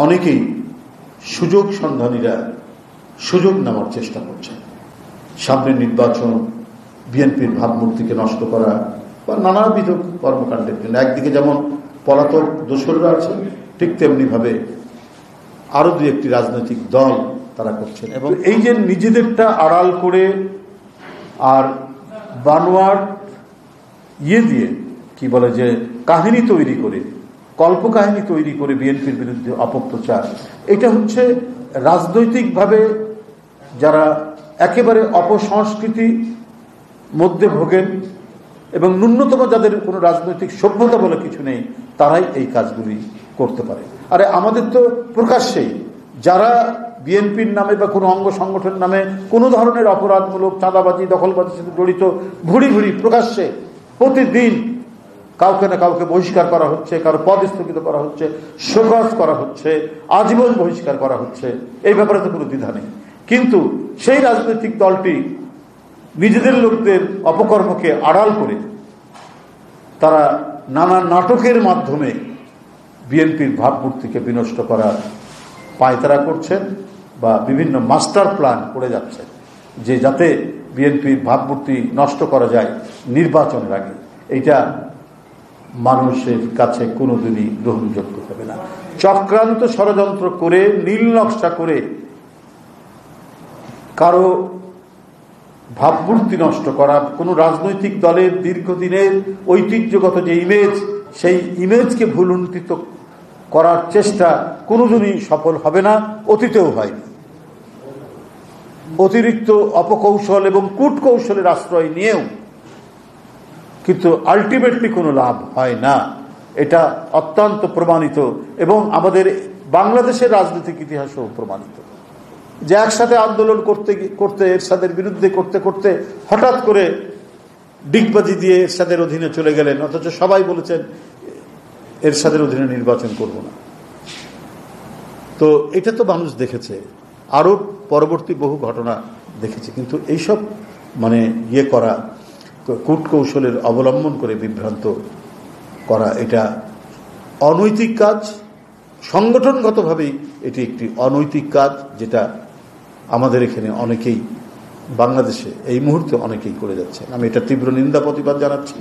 অনেকেই সুযোগ সন্ধানীরা সুযোগ নেওয়ার চেষ্টা করছেন। সামনে নির্বাচন, বিএনপির ভাবমূর্তিকে নষ্ট করা বা নানাবিধ কর্মকাণ্ডের জন্য একদিকে যেমন পলাতক দোসররা আছেন, ঠিক তেমনি ভাবে আরো দু একটি রাজনৈতিক দল তারা করছেন। এবং এই যে নিজেদেরটা আড়াল করে আর বানোয়ার দিয়ে কি বলে যে কাহিনী তৈরি করে, কল্পকাহিনী তৈরি করে বিএনপির বিরুদ্ধে অপপ্রচার, এটা হচ্ছে রাজনৈতিকভাবে যারা একেবারে অপসংস্কৃতি মধ্যে ভোগেন এবং ন্যূনতম যাদের কোনো রাজনৈতিক সভ্যতা বলে কিছু নেই, তারাই এই কাজগুলি করতে পারে। আরে আমাদের তো প্রকাশ্যেই যারা বিএনপির নামে বা কোনো অঙ্গ সংগঠনের নামে কোনো ধরনের অপরাধমূলক চাঁদাবাজি দখলবাজির সাথে জড়িত ঘুরি ঘুরি প্রকাশ্যে প্রতিদিন কাউকে না কাউকে বহিষ্কার করা হচ্ছে, কারো পদ স্থগিত করা হচ্ছে, শোকজ করা হচ্ছে, আজীবন বহিষ্কার করা হচ্ছে, এই ব্যাপারে তো কোনো দ্বিধা নেই। কিন্তু সেই রাজনৈতিক দলটি নিজেদের লোকদের অপকর্মকে আড়াল করে তারা নানা নাটকের মাধ্যমে বিএনপির ভাবমূর্তিকে বিনষ্ট করার পায়তারা করছেন বা বিভিন্ন মাস্টার প্ল্যান করে যাচ্ছেন, যে যাতে বিএনপির ভাবমূর্তি নষ্ট করা যায় নির্বাচনের আগে। এইটা মানুষের কাছে কোনোদিনই গ্রহণযোগ্য হবে না। চক্রান্ত ষড়যন্ত্র করে, নীল নকশা করে কারো ভাবমূর্তি নষ্ট করা, কোনো রাজনৈতিক দলের দীর্ঘদিনের ঐতিহ্যগত যে ইমেজ, সেই ইমেজকে ভুলুণ্ঠিত করার চেষ্টা কোনোদিনই সফল হবে না, অতীতেও হয়নি। অতিরিক্ত অপকৌশল এবং কূটকৌশলের আশ্রয় নিয়েও কিন্তু আলটিমেটলি কোনো লাভ হয় না। এটা অত্যন্ত প্রমাণিত এবং আমাদের বাংলাদেশের রাজনৈতিক ইতিহাসও প্রমাণিত যে একসাথে আন্দোলন করতে করতে এরশাদের বিরুদ্ধে করতে করতে হঠাৎ করে ডিগবাজি দিয়ে এরশাদের অধীনে চলে গেলেন, অথচ সবাই বলেছেন এরশাদের অধীনে নির্বাচন করব না। তো এটা তো মানুষ দেখেছে, আরো পরবর্তী বহু ঘটনা দেখেছে। কিন্তু এইসব মানে করা, কূটকৌশলের অবলম্বন করে বিভ্রান্ত করা, এটা অনৈতিক কাজ। সংগঠনগতভাবেই এটি একটি অনৈতিক কাজ, যেটা আমাদের এখানে অনেকেই, বাংলাদেশে এই মুহূর্তে অনেকেই করে যাচ্ছে। আমি এটা তীব্র নিন্দা প্রতিবাদ জানাচ্ছি।